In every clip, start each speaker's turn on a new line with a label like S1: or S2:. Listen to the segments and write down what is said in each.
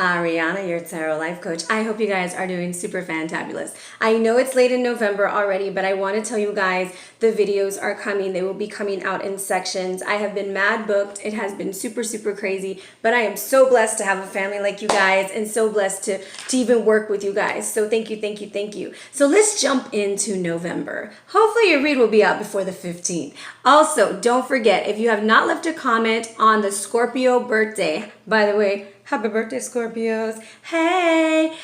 S1: Ariana, your tarot life coach. I hope you guys are doing super fantabulous. I know it's late in November already, but I want to tell you guys the videos are coming. They will be coming out in sections. I have been mad booked. It has been super, super crazy, but I am so blessed to have a family like you guys and so blessed to even work with you guys. So thank you, thank you, thank you. So let's jump into November. Hopefully your read will be out before the 15th. Also, don't forget, if you have not left a comment on the Scorpio birthday, by the way, happy birthday, Scorpios. Hey,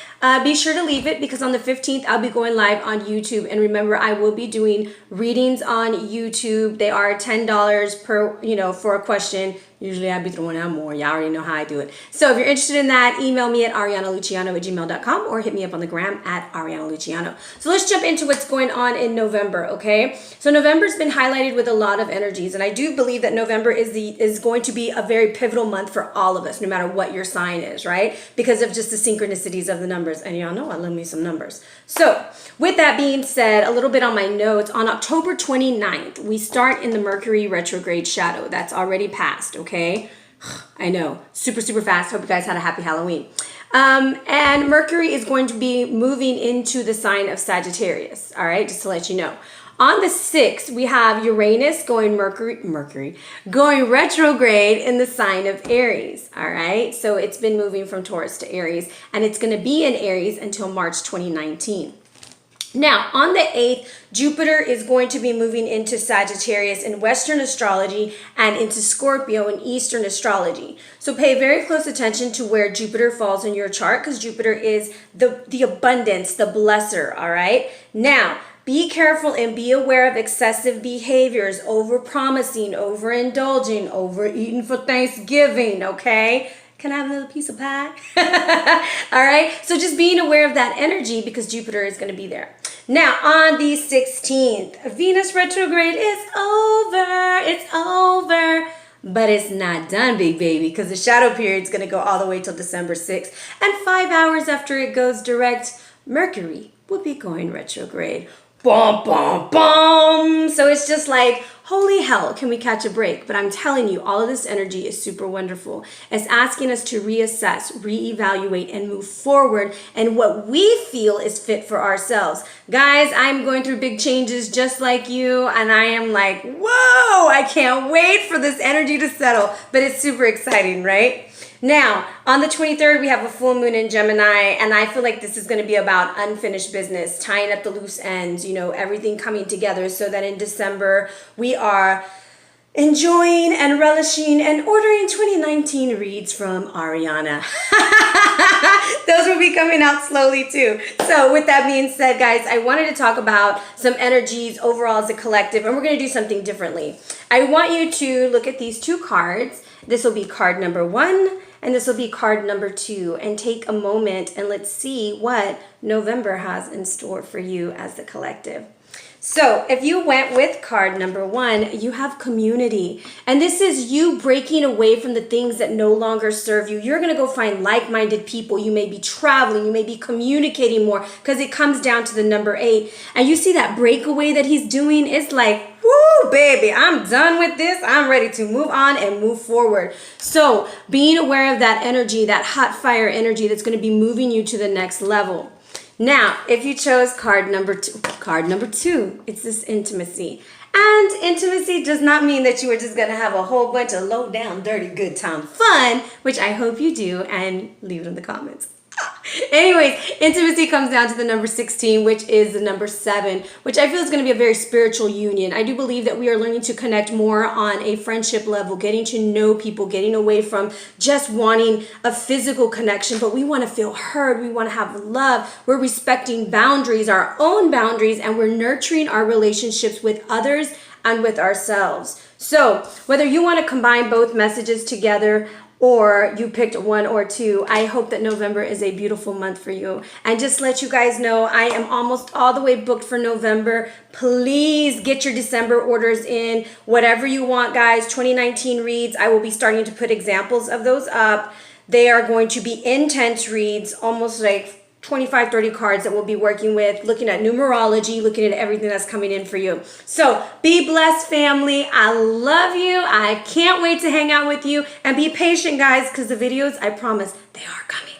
S1: be sure to leave it because on the 15th, I'll be going live on YouTube. And remember, I will be doing readings on YouTube. They are $10 per, for a question. Usually I'd be throwing out more. Y'all already know how I do it. So if you're interested in that, email me at arianaluciano@gmail.com or hit me up on the gram at arianaluciano. So let's jump into what's going on in November, okay? So November's been highlighted with a lot of energies, and I do believe that November is going to be a very pivotal month for all of us, no matter what your sign is, right? Because of just the synchronicities of the numbers, and y'all know I love me some numbers. So with that being said, a little bit on my notes, on October 29th, we start in the Mercury retrograde shadow. That's already passed, okay? I know, super, super fast. Hope you guys had a happy Halloween. And Mercury is going to be moving into the sign of Sagittarius, all right? Just to let you know. On the 6th, we have Uranus going going retrograde in the sign of Aries, all right? So it's been moving from Taurus to Aries, and it's going to be in Aries until March 2019. Now, on the 8th, Jupiter is going to be moving into Sagittarius in Western astrology and into Scorpio in Eastern astrology. So pay very close attention to where Jupiter falls in your chart because Jupiter is the abundance, the blesser, all right? Now, be careful and be aware of excessive behaviors, over-promising, overindulging, overeating for Thanksgiving, okay? Can I have a little piece of pie? All right, so just being aware of that energy because Jupiter is going to be there. Now, on the 16th, Venus retrograde is over. It's over. But it's not done, big baby, because the shadow period is going to go all the way till December 6th. And 5 hours after it goes direct, Mercury will be going retrograde. Bum, bum, bum. So it's just like, holy hell, can we catch a break? But I'm telling you, all of this energy is super wonderful. It's asking us to reassess, reevaluate, and move forward and what we feel is fit for ourselves. Guys, I'm going through big changes just like you, and I am like, whoa, I can't wait for this energy to settle. But it's super exciting, right? Now, on the 23rd, we have a full moon in Gemini, and I feel like this is going to be about unfinished business, tying up the loose ends, everything coming together so that in December, we are enjoying and relishing and ordering 2019 reads from Ariana. Those will be coming out slowly too. So with that being said, guys, I wanted to talk about some energies overall as a collective, and we're going to do something differently. I want you to look at these two cards. This will be card number 1. And this will be card number 2, and take a moment and let's see what November has in store for you as the collective. So if you went with card number 1, you have community. And this is you breaking away from the things that no longer serve you. You're going to go find like-minded people. You may be traveling. You may be communicating more because it comes down to the number 8. And you see that breakaway that he's doing? It's like, woo, baby, I'm done with this. I'm ready to move on and move forward. So being aware of that energy, that hot fire energy that's going to be moving you to the next level. Now, if you chose card number 2, it's this intimacy. And intimacy does not mean that you are just going to have a whole bunch of low down, dirty, good time fun, which I hope you do, and leave it in the comments. Anyways, intimacy comes down to the number 16, which is the number 7, which I feel is going to be a very spiritual union. I do believe that we are learning to connect more on a friendship level, getting to know people, getting away from just wanting a physical connection, but we want to feel heard. We want to have love. We're respecting boundaries, our own boundaries, and we're nurturing our relationships with others and with ourselves. So whether you want to combine both messages together or you picked 1 or 2, I hope that November is a beautiful month for you. And just let you guys know, I am almost all the way booked for November. Please get your December orders in. Whatever you want, guys. 2019 reads, I will be starting to put examples of those up. They are going to be intense reads, almost like 25, 30 cards that we'll be working with, looking at numerology, looking at everything that's coming in for you. So be blessed, family. I love you. I can't wait to hang out with you. And be patient, guys, because the videos, I promise, they are coming.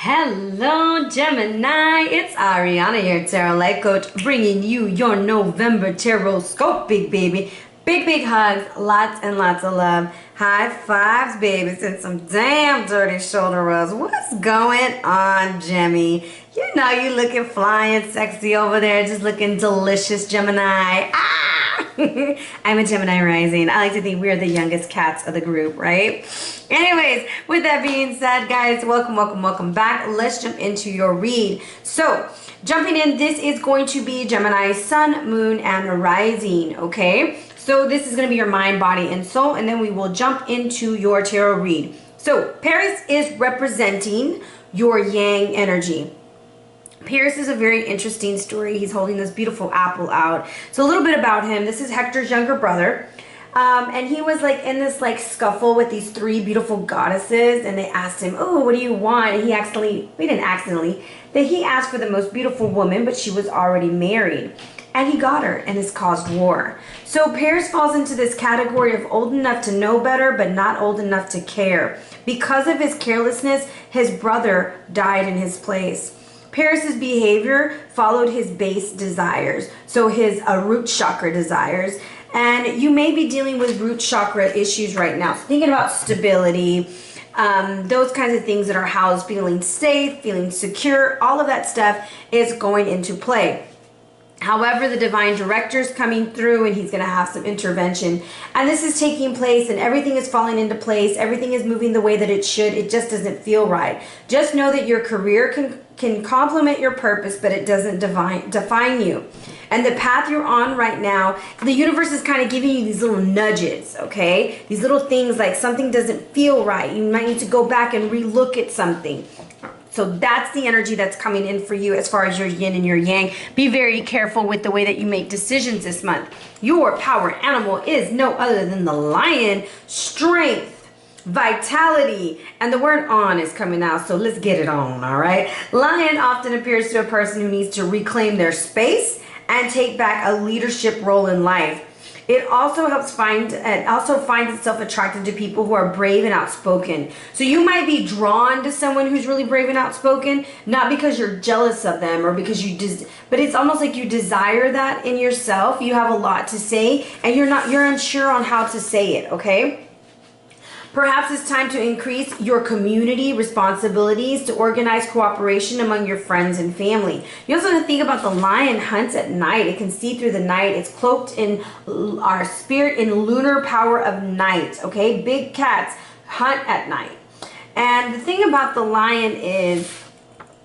S1: Hello Gemini, it's Ariana, your tarot life coach, bringing you your November tarot scope, big baby. Big hugs, lots and lots of love. High fives, babies, and some damn dirty shoulder rubs. What's going on, Gemmy? You know you looking flying sexy over there, just looking delicious, Gemini. I'm a Gemini rising. I like to think we're the youngest cats of the group, right? Anyways, with that being said, guys, welcome back. Let's jump into your read. So, jumping in, this is going to be Gemini sun, moon, and rising, okay? So this is going to be your mind, body, and soul, and then we will jump into your tarot read. So Paris is representing your yang energy. Paris is a very interesting story. He's holding this beautiful apple out. So a little bit about him. This is Hector's younger brother. And he was like in this like scuffle with these three beautiful goddesses, and they asked him, oh, what do you want? And he he asked for the most beautiful woman, but she was already married. And he got her, and this caused war. So Paris falls into this category of old enough to know better, but not old enough to care. Because of his carelessness, his brother died in his place. Paris's behavior followed his base desires, so his root chakra desires. And you may be dealing with root chakra issues right now. So thinking about stability, those kinds of things that are housed, feeling safe, feeling secure, all of that stuff is going into play. However, the divine director is coming through, and he's going to have some intervention. And this is taking place, and everything is falling into place. Everything is moving the way that it should. It just doesn't feel right. Just know that your career can complement your purpose, but it doesn't define you. And the path you're on right now, the universe is kind of giving you these little nudges, okay? These little things like something doesn't feel right. You might need to go back and relook at something. So that's the energy that's coming in for you as far as your yin and your yang. Be very careful with the way that you make decisions this month. Your power animal is no other than the lion. Strength, vitality, and the word on is coming out. So let's get it on, all right? Lion often appears to a person who needs to reclaim their space and take back a leadership role in life. It also finds itself attracted to people who are brave and outspoken. So you might be drawn to someone who's really brave and outspoken, not because you're jealous of them or because but it's almost like you desire that in yourself. You have a lot to say, and you're unsure on how to say it, okay? Perhaps it's time to increase your community responsibilities to organize cooperation among your friends and family. You also have to think about the lion hunts at night. It can see through the night. It's cloaked in our spirit, in lunar power of night, okay? Big cats hunt at night. And the thing about the lion is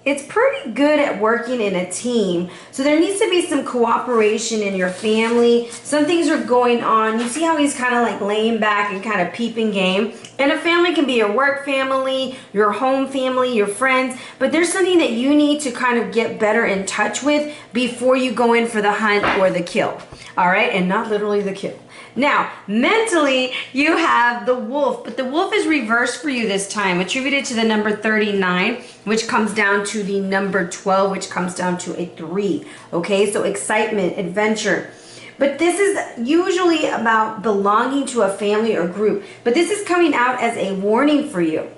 S1: it's pretty good at working in a team. So there needs to be some cooperation in your family. Some things are going on. You see how he's kind of like laying back and kind of peeping game. And a family can be your work family, your home family, your friends. But there's something that you need to kind of get better in touch with before you go in for the hunt or the kill. All right? And not literally the kill. Now, mentally, you have the wolf, but the wolf is reversed for you this time, attributed to the number 39, which comes down to the number 12, which comes down to a 3. Okay, so excitement, adventure. But this is usually about belonging to a family or group, but this is coming out as a warning for you.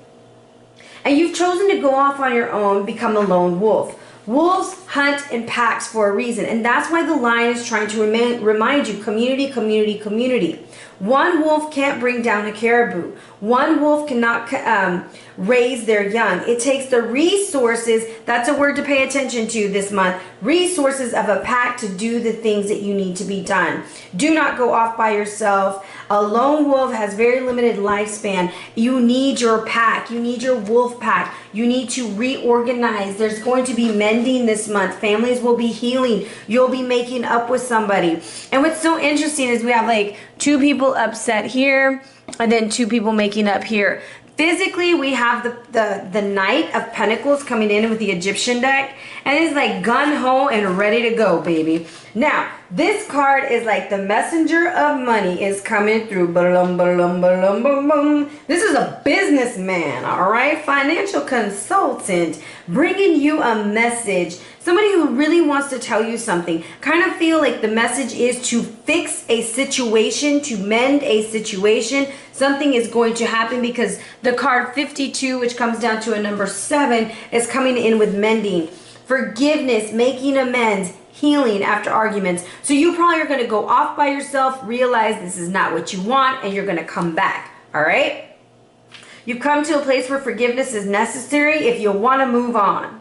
S1: And you've chosen to go off on your own, become a lone wolf. Wolves hunt in packs for a reason, and that's why the lion is trying to remind you, community. One wolf can't bring down a caribou. One wolf cannot raise their young. It takes the resources, that's a word to pay attention to this month, resources of a pack to do the things that you need to be done. Do not go off by yourself. A lone wolf has very limited lifespan. You need your pack. You need your wolf pack. You need to reorganize. There's going to be mending this month. Families will be healing. You'll be making up with somebody. And what's so interesting is we have like 2 people upset here and then 2 people making up here. Physically, we have the Knight of Pentacles coming in with the Egyptian deck, and it's like gun-ho and ready to go, baby.
S2: Now, this card is like the messenger of money is coming through. Ba-lum, ba-lum, ba-lum, ba-lum. This is a businessman, all right? Financial consultant bringing you a message. Somebody who really wants to tell you something. Kind of feel like the message is to fix a situation, to mend a situation. Something is going to happen because the card 52, which comes down to a number 7, is coming in with mending. Forgiveness, making amends, healing after arguments. So you probably are going to go off by yourself, realize this is not what you want, and you're going to come back. All right? You've come to a place where forgiveness is necessary if you want to move on.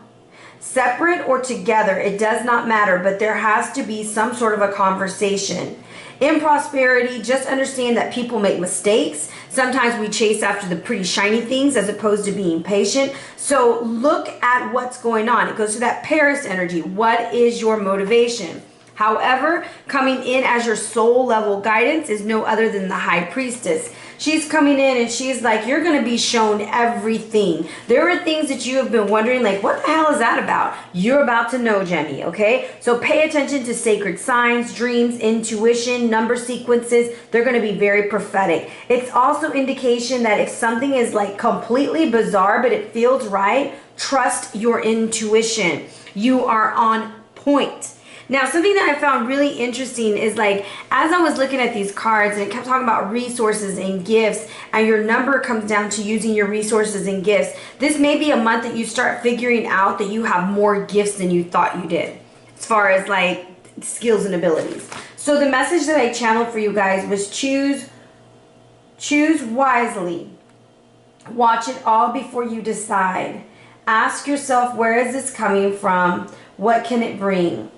S2: Separate or together, it does not matter, but there has to be some sort of a conversation. In prosperity, just understand that people make mistakes. Sometimes we chase after the pretty shiny things as opposed to being patient. So look at what's going on. It goes to that Paris energy. What is your motivation? However, coming in as your soul level guidance is no other than the High Priestess. She's coming in and she's like, you're going to be shown everything. There are things that you have been wondering, like, what the hell is that about? You're about to know, Jenny, okay? So pay attention to sacred signs, dreams, intuition, number sequences. They're going to be very prophetic. It's also indication that if something is like completely bizarre, but it feels right, trust your intuition. You are on point. Now, something that I found really interesting is like, as I was looking at these cards and it kept talking about resources and gifts, and your number comes down to using your resources and gifts. This may be a month that you start figuring out that you have more gifts than you thought you did, as far as like skills and abilities. So the message that I channeled for you guys was choose wisely. Watch it all before you decide. Ask yourself, where is this coming from? What can it bring?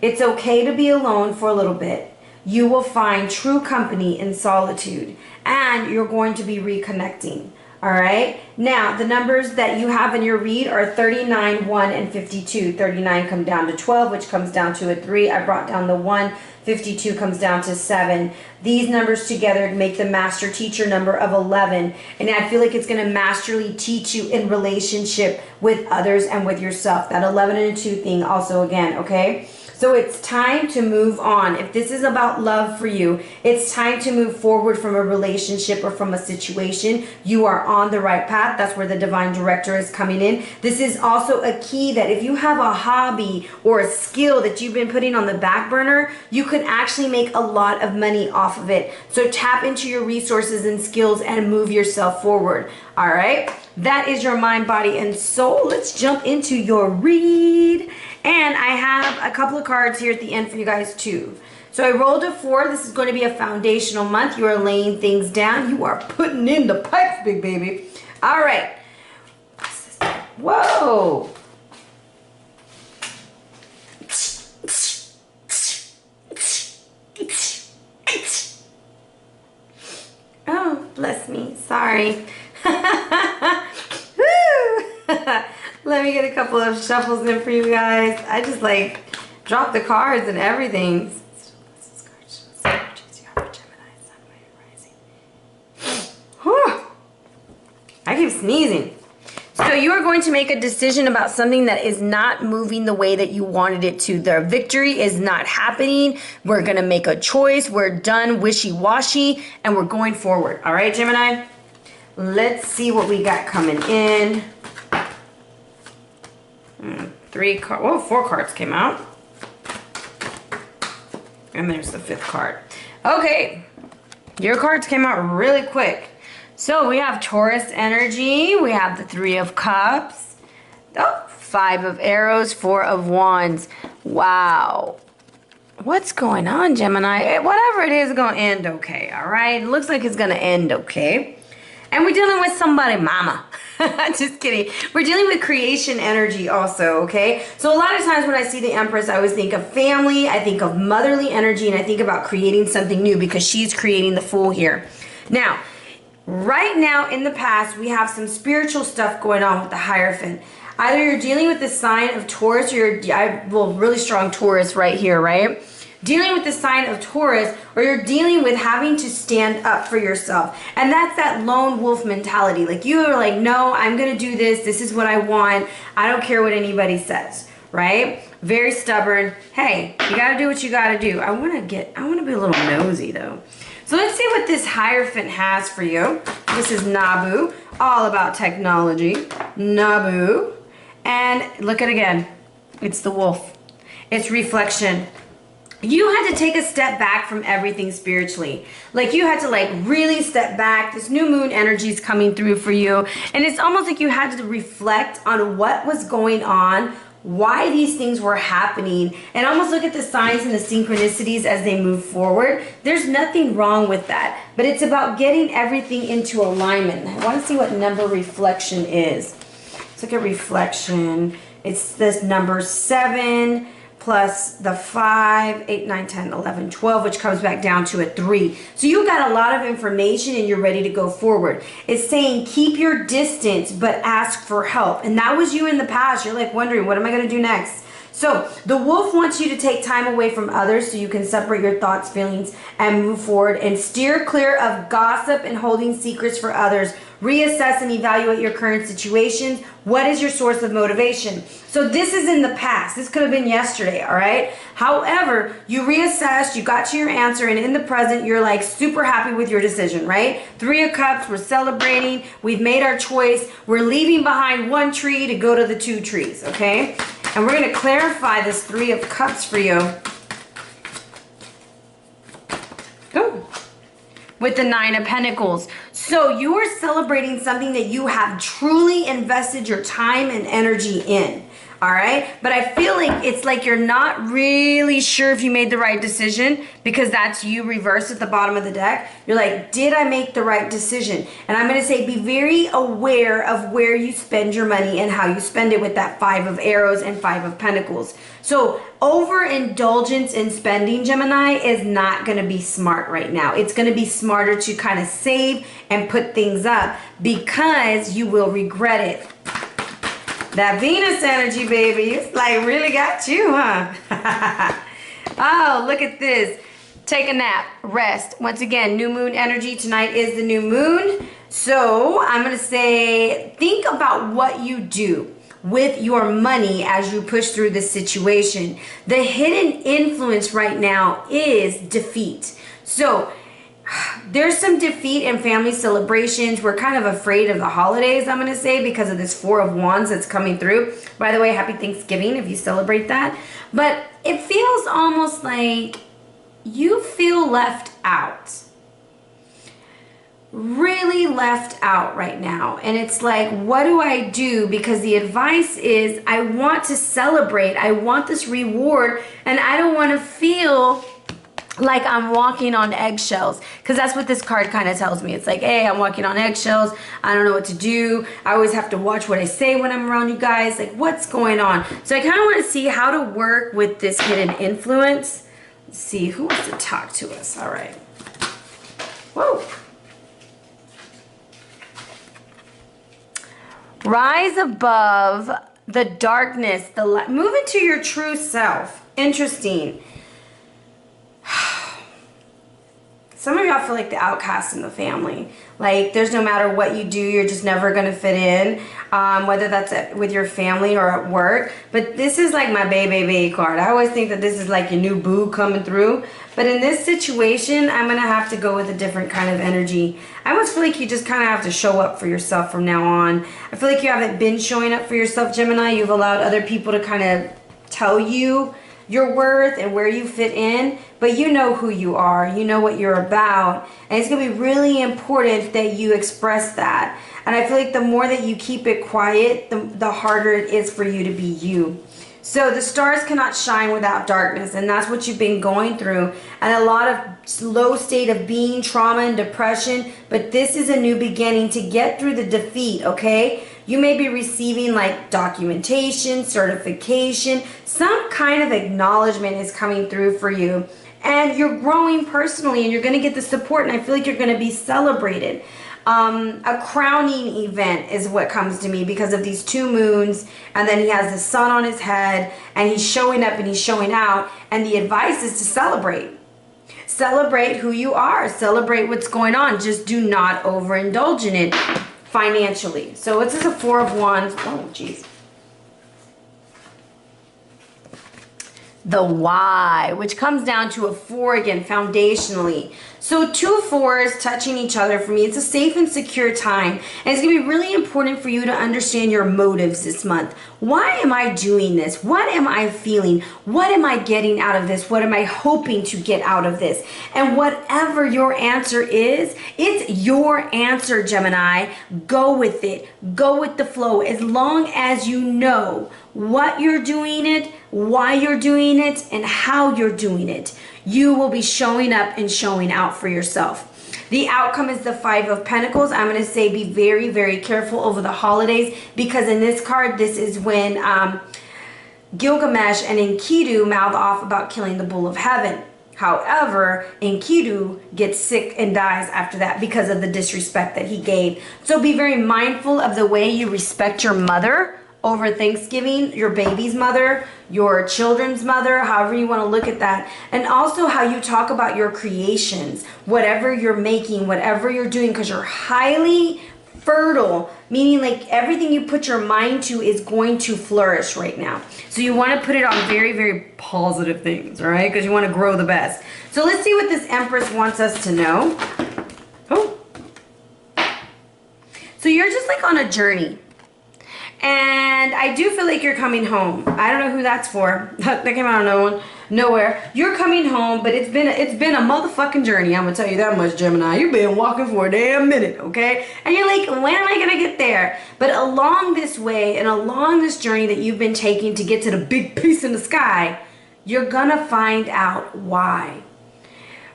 S2: It's okay to be alone for a little bit. You will find true company in solitude, and you're going to be reconnecting. All right. Now, the numbers that you have in your read are 39, 1, and 52. 39 come down to 12, which comes down to a 3. I brought down the 1. 52 comes down to 7. These numbers together make the master teacher number of 11. And I feel like it's going to masterly teach you in relationship with others and with yourself. That 11 and a 2 thing also again, okay? So it's time to move on. If this is about love for you, it's time to move forward from a relationship or from a situation. You are on the right path. That's where the divine director is coming in. This is also a key that if you have a hobby or a skill that you've been putting on the back burner, you can actually make a lot of money off of it. So tap into your resources and skills and move yourself forward. All right. That is your mind, body, and soul. Let's jump into your read. And I have a couple of cards here at the end for you guys too. So I rolled a 4. This is going to be a foundational month. You are laying things down. You are putting in the pipes, big baby. All right. Whoa. Oh, bless me. Sorry. Let me get a couple of shuffles in for you guys. I just like dropped the cards and everything. I keep sneezing. So you are going to make a decision about something that is not moving the way that you wanted it to. The victory is not happening. We're going to make a choice. We're done wishy-washy and we're going forward. All right, Gemini? Let's see what we got coming in. 3 cards. Whoa, 4 cards came out. And there's the 5th card. Okay. Your cards came out really quick. So we have Taurus energy. We have the 3 of Cups. Oh, 5 of Arrows, 4 of Wands. Wow. What's going on, Gemini? Whatever it is going to end okay, all right? It looks like it's going to end okay. And we're dealing with somebody, mama. Just kidding. We're dealing with creation energy also, okay? So a lot of times when I see the Empress, I always think of family, I think of motherly energy, and I think about creating something new because she's creating the Fool here. Now, right now in the past, we have some spiritual stuff going on with the Hierophant. Either you're dealing with the sign of Taurus or really strong Taurus right here, right? Dealing with the sign of Taurus, or you're dealing with having to stand up for yourself. And that's that lone wolf mentality. Like you are like, no, I'm going to do this. This is what I want. I don't care what anybody says, right? Very stubborn. Hey, you got to do what you got to do. I want to be a little nosy though. So let's see what this Hierophant has for you. This is Nabu, all about technology. Nabu. And look at it again. It's the wolf. It's reflection. You had to take a step back from everything spiritually. Like you had to like really step back. This new moon energy is coming through for you. And it's almost like you had to reflect on what was going on, why these things were happening, and almost look at the signs and the synchronicities as they move forward. There's nothing wrong with that, but it's about getting everything into alignment. I want to see what number reflection is. Let's look at reflection. It's this number 7 plus the 5, 8, 9, 10, 11, 12, which comes back down to a 3. So you got a lot of information and you're ready to go forward. It's saying keep your distance, but ask for help. And that was you in the past. You're like wondering, what am I going to do next? So the wolf wants you to take time away from others so you can separate your thoughts, feelings, and move forward and steer clear of gossip and holding secrets for others. Reassess and evaluate your current situations. What is your source of motivation? So this is in the past. This could have been yesterday, all right? However, you reassessed, you got to your answer, and in the present, you're like super happy with your decision, right? 3 of Cups, we're celebrating. We've made our choice. We're leaving behind 1 tree to go to the 2 trees, okay? And we're going to clarify this 3 of Cups for you. Go. With the 9 of Pentacles. So you are celebrating something that you have truly invested your time and energy in. All right. But I feel like it's like you're not really sure if you made the right decision, because that's you reversed at the bottom of the deck. You're like, did I make the right decision? And I'm going to say be very aware of where you spend your money and how you spend it with that 5 of Arrows and 5 of Pentacles. So overindulgence in spending, Gemini, is not going to be smart right now. It's going to be smarter to kind of save and put things up, because you will regret it. That Venus energy, baby, it's like really got you, huh? Oh, look at this. Take a nap, rest. Once again, new moon energy. Tonight is the new moon. So I'm going to say, think about what you do with your money as you push through this situation. The hidden influence right now is defeat. So there's some defeat in family celebrations. We're kind of afraid of the holidays, I'm going to say, because of this 4 of Wands that's coming through. By the way, happy Thanksgiving if you celebrate that. But it feels almost like you feel left out. Really left out right now. And it's like, what do I do? Because the advice is, I want to celebrate. I want this reward, and I don't want to feel like I'm walking on eggshells, because that's what this card kind of tells me. It's like, hey, I'm walking on eggshells. I don't know what to do. I always have to watch what I say when I'm around you guys. Like, what's going on? So I kind of want to see how to work with this hidden influence. Let's see who wants to talk to us. All right. Whoa. Rise above the darkness, the light. Move into your true self. Interesting. Some of y'all feel like the outcast in the family. Like, there's no matter what you do, you're just never going to fit in, whether that's with your family or at work. But this is like my baby card. I always think that this is like your new boo coming through. But in this situation, I'm going to have to go with a different kind of energy. I almost feel like you just kind of have to show up for yourself from now on. I feel like you haven't been showing up for yourself, Gemini. You've allowed other people to kind of tell you your worth and where you fit in, but you know who you are, you know what you're about, and it's going to be really important that you express that. And I feel like the more that you keep it quiet, the harder it is for you to be you. So the stars cannot shine without darkness, and that's what you've been going through, and a lot of low state of being, trauma and depression. But this is a new beginning to get through the defeat, okay? You may be receiving like documentation, certification, some kind of acknowledgement is coming through for you. And you're growing personally, and you're going to get the support, and I feel like you're going to be celebrated. A crowning event is what comes to me because of these 2 moons, and then he has the sun on his head, and he's showing up and he's showing out, and the advice is to celebrate. Celebrate who you are. Celebrate what's going on. Just do not overindulge in it financially. So it's just a 4 of Wands. Oh, jeez. the why, which comes down to a 4 again, foundationally. So 2 4s touching each other for me. It's a safe and secure time. And it's going to be really important for you to understand your motives this month. Why am I doing this? What am I feeling? What am I getting out of this? What am I hoping to get out of this? And whatever your answer is, it's your answer, Gemini. Go with it. Go with the flow. As long as you know what you're doing it, why you're doing it, and how you're doing it, you will be showing up and showing out for yourself. The outcome is the 5 of Pentacles. I'm going to say be very, very careful over the holidays, because in this card, this is when Gilgamesh and Enkidu mouth off about killing the bull of heaven. However, Enkidu gets sick and dies after that because of the disrespect that he gave. So be very mindful of the way you respect your mother over Thanksgiving, your baby's mother, your children's mother, however you want to look at that. And also how you talk about your creations, whatever you're making, whatever you're doing, because you're highly fertile, meaning like everything you put your mind to is going to flourish right now. So you want to put it on very, very positive things, all right? Because you want to grow the best. So let's see what this Empress wants us to know. Oh. So you're just like on a journey. And I do feel like you're coming home. I don't know who that's for. That came out of nowhere. You're coming home, but it's been a motherfucking journey. I'm gonna tell you that much, Gemini. You've been walking for a damn minute, okay? And you're like, when am I gonna get there? But along this way and along this journey that you've been taking to get to the big piece in the sky, you're gonna find out why.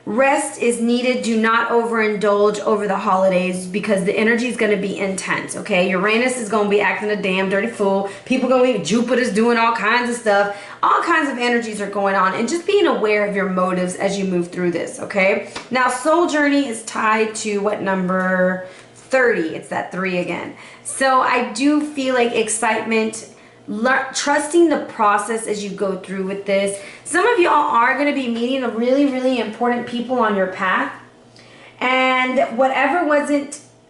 S2: Rest is needed. Do not overindulge over the holidays because the energy is going to be intense, okay? Uranus is going to be acting a damn dirty fool. People going to be, Jupiter's doing all kinds of stuff. All kinds of energies are going on, and just being aware of your motives as you move through this, okay? Now, Soul Journey is tied to what number? 30. It's that 3 again. So I do feel like excitement, trusting the process as you go through with this. Some of y'all are going to be meeting really, really important people on your path, and whatever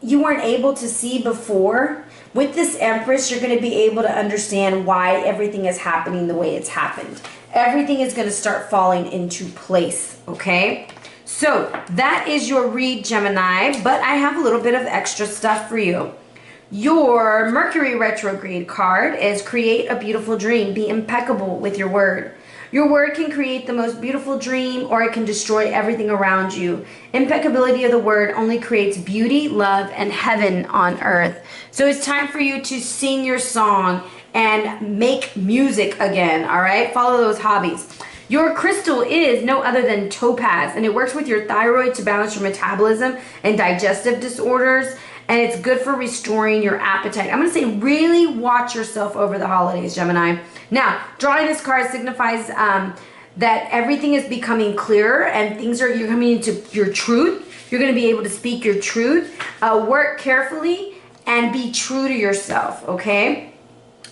S2: you weren't able to see before, with this Empress, you're going to be able to understand why everything is happening the way it's happened. Everything is going to start falling into place, okay? So that is your read, Gemini, but I have a little bit of extra stuff for you. Your Mercury retrograde card is create a beautiful dream. Be impeccable with your word. Your word can create the most beautiful dream, or it can destroy everything around you. Impeccability of the word only creates beauty, love, and heaven on earth. So it's time for you to sing your song and make music again, all right? Follow those hobbies. Your crystal is no other than topaz, and it works with your thyroid to balance your metabolism and digestive disorders. And it's good for restoring your appetite. I'm going to say really watch yourself over the holidays, Gemini. Now, drawing this card signifies that everything is becoming clearer and you're coming into your truth. You're going to be able to speak your truth. Work carefully and be true to yourself, okay?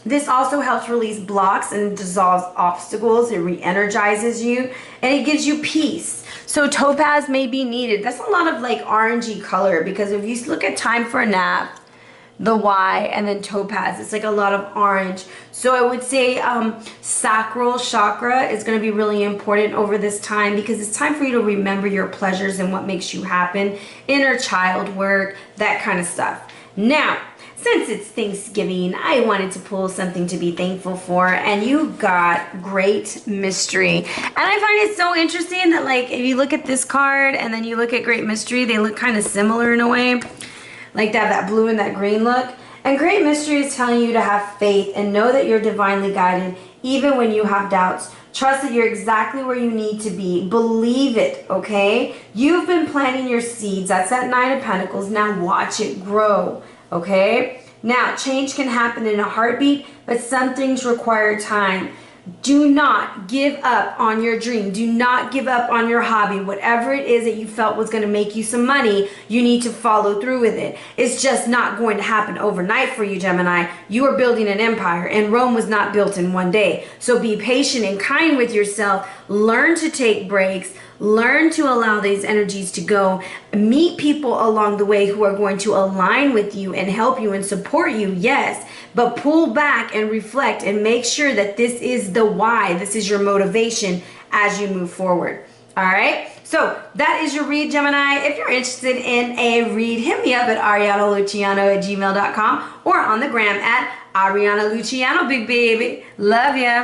S2: This also helps release blocks and dissolves obstacles. It re-energizes you and it gives you peace. So topaz may be needed. That's a lot of like orangey color, because if you look at time for a nap, the Y, and then topaz, it's like a lot of orange. So I would say sacral chakra is going to be really important over this time, because it's time for you to remember your pleasures and what makes you happen, inner child work, that kind of stuff. Now, since it's Thanksgiving, I wanted to pull something to be thankful for, and you got Great Mystery. And I find it so interesting that, like, if you look at this card and then you look at Great Mystery, they look kind of similar in a way. Like that blue and that green look. And Great Mystery is telling you to have faith and know that you're divinely guided, even when you have doubts. Trust that you're exactly where you need to be. Believe it, okay? You've been planting your seeds. That's that 9 of Pentacles. Now watch it grow. Okay? Now, change can happen in a heartbeat, but some things require time. Do not give up on your dream. Do not give up on your hobby. Whatever it is that you felt was going to make you some money, you need to follow through with it. It's just not going to happen overnight for you, Gemini. You are building an empire, and Rome was not built in one day. So be patient and kind with yourself. Learn to take breaks. learn to allow these energies to go. Meet people along the way who are going to align with you and help you and support you, yes, but pull back and reflect and make sure that this is the why, this is your motivation as you move forward. All right, so that is your read, Gemini. If you're interested in a read, hit me up at arianaluciano@gmail.com or on the gram at Ariana Luciano, big baby. Love ya.